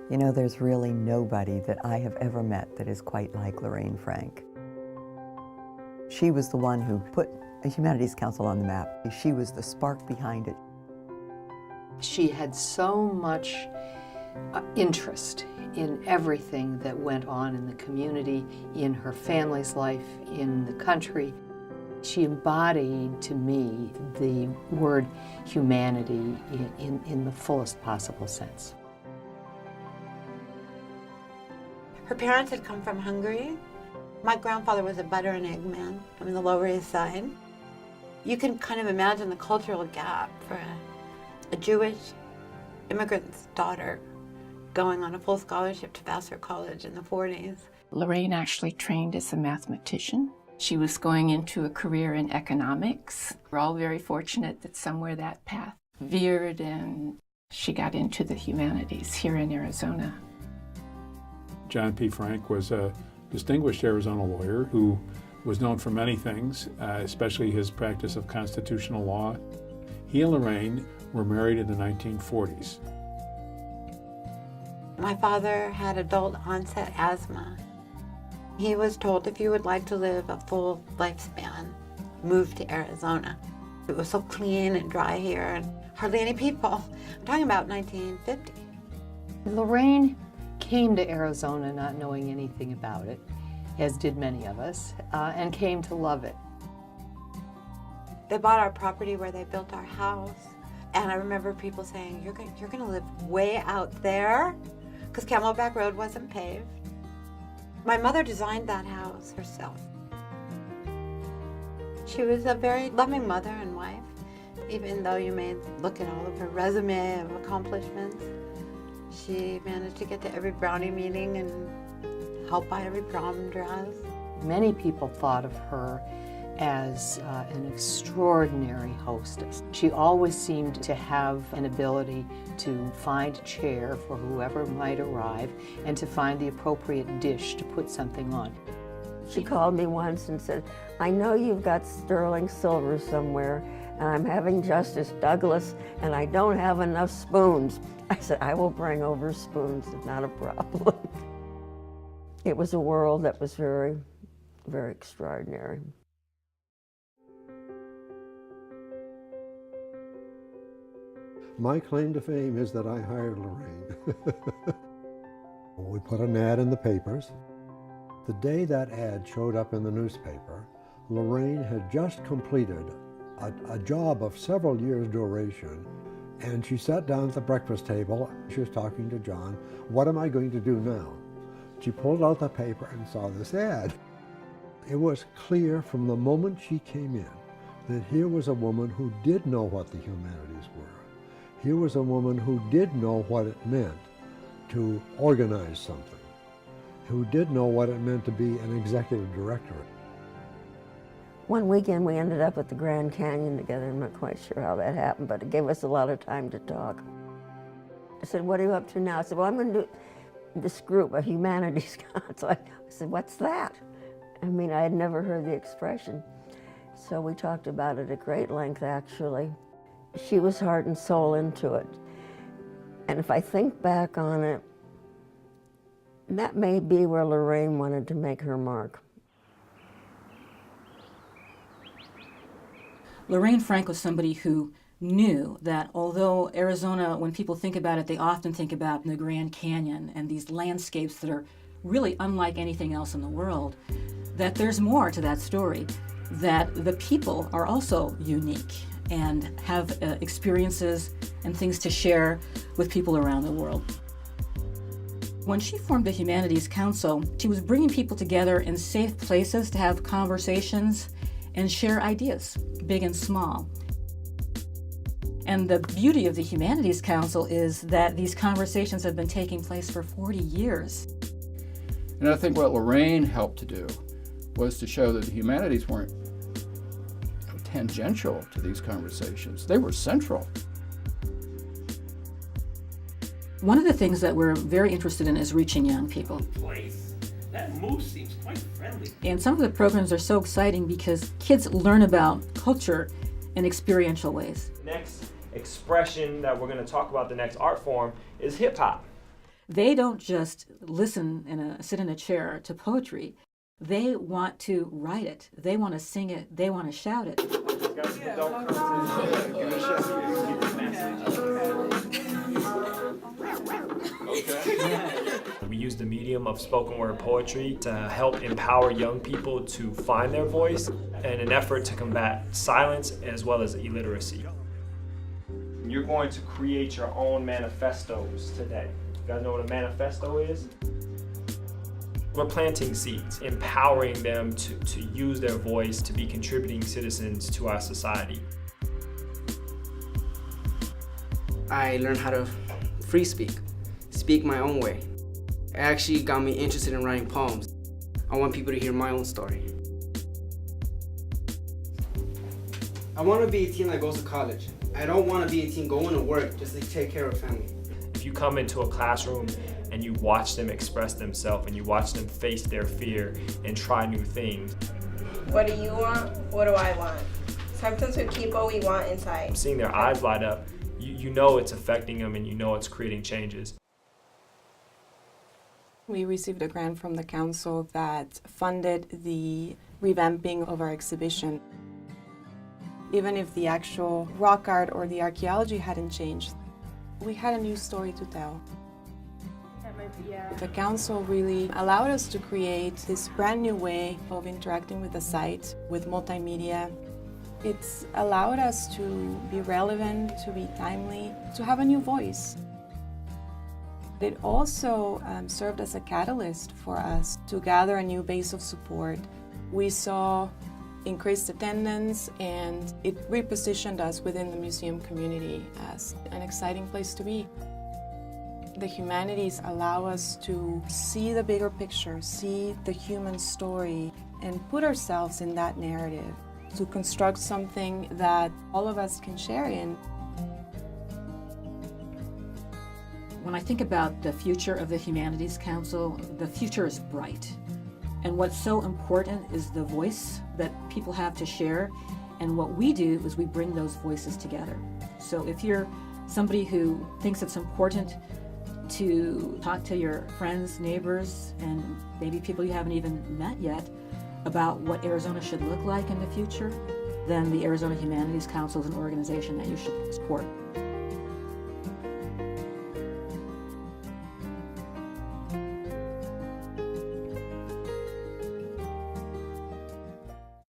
You know, there's really nobody that I have ever met that is quite like Lorraine Frank. She was the one who put a Humanities Council on the map. She was the spark behind it. She had so much interest in everything that went on in the community, in her family's life, in the country. She embodied, to me, the word humanity in the fullest possible sense. Her parents had come from Hungary. My grandfather was a butter and egg man from the Lower East Side. You can kind of imagine the cultural gap for a Jewish immigrant's daughter going on a full scholarship to Vassar College in the 40s. Lorraine actually trained as a mathematician. She was going into a career in economics. We're all very fortunate that somewhere that path veered and she got into the humanities here in Arizona. John P. Frank was a distinguished Arizona lawyer who was known for many things, especially his practice of constitutional law. He and Lorraine were married in the 1940s. My father had adult onset asthma. He was told if you would like to live a full lifespan, move to Arizona. It was so clean and dry here and hardly any people. I'm talking about 1950. Lorraine came to Arizona not knowing anything about it, as did many of us, and came to love it. They bought our property where they built our house, and I remember people saying, you're going to live way out there? Because Camelback Road wasn't paved. My mother designed that house herself. She was a very loving mother and wife, even though you may look at all of her resume of accomplishments. She managed to get to every Brownie meeting and help buy every prom dress. Many people thought of her as an extraordinary hostess. She always seemed to have an ability to find a chair for whoever might arrive and to find the appropriate dish to put something on. She called me once and said, I know you've got sterling silver somewhere, and I'm having Justice Douglas, and I don't have enough spoons. I said, I will bring over spoons, it's not a problem. It was a world that was very, very extraordinary. My claim to fame is that I hired Lorraine. We put an ad in the papers. The day that ad showed up in the newspaper, Lorraine had just completed a job of several years' duration, and she sat down at the breakfast table. She was talking to John. What am I going to do now? She pulled out the paper and saw this ad. It was clear from the moment she came in that here was a woman who did know what the humanities were. Here was a woman who did know what it meant to organize something, who did know what it meant to be an executive director. One weekend we ended up at the Grand Canyon together. I'm not quite sure how that happened, but it gave us a lot of time to talk. I said, what are you up to now? I said, well, I'm going to do this group, a Humanities Council. I said, what's that? I mean, I had never heard the expression. So we talked about it at great length, actually. She was heart and soul into it. And if I think back on it, that may be where Lorraine wanted to make her mark. Lorraine Frank was somebody who knew that although Arizona, when people think about it, they often think about the Grand Canyon and these landscapes that are really unlike anything else in the world, that there's more to that story, that the people are also unique and have experiences and things to share with people around the world. When she formed the Humanities Council, she was bringing people together in safe places to have conversations and share ideas, big and small. And the beauty of the Humanities Council is that these conversations have been taking place for 40 years. And I think what Lorraine helped to do was to show that the humanities weren't tangential to these conversations. They were central. One of the things that we're very interested in is reaching young people. That move seems quite friendly. And some of the programs are so exciting because kids learn about culture in experiential ways. Next expression that we're going to talk about, the next art form, is hip hop. They don't just listen sit in a chair to poetry. They want to write it. They want to sing it. They want to shout it. We use the medium of spoken word poetry to help empower young people to find their voice in an effort to combat silence as well as illiteracy. You're going to create your own manifestos today. You guys know what a manifesto is? We're planting seeds, empowering them to use their voice to be contributing citizens to our society. I learned how to free speak my own way. It actually got me interested in writing poems. I want people to hear my own story. I want to be a teen that goes to college. I don't want to be a teen going to work just to take care of family. If you come into a classroom and you watch them express themselves and you watch them face their fear and try new things. What do you want? What do I want? Sometimes we keep what we want inside. Seeing their eyes light up, you know it's affecting them and you know it's creating changes. We received a grant from the council that funded the revamping of our exhibition. Even if the actual rock art or the archaeology hadn't changed, we had a new story to tell. The council really allowed us to create this brand new way of interacting with the site, with multimedia. It's allowed us to be relevant, to be timely, to have a new voice. It also served as a catalyst for us to gather a new base of support. We saw increased attendance, and it repositioned us within the museum community as an exciting place to be. The humanities allow us to see the bigger picture, see the human story, and put ourselves in that narrative to construct something that all of us can share in. When I think about the future of the Humanities Council, the future is bright. And what's so important is the voice that people have to share. And what we do is we bring those voices together. So if you're somebody who thinks it's important to talk to your friends, neighbors, and maybe people you haven't even met yet about what Arizona should look like in the future, then the Arizona Humanities Council is an organization that you should support.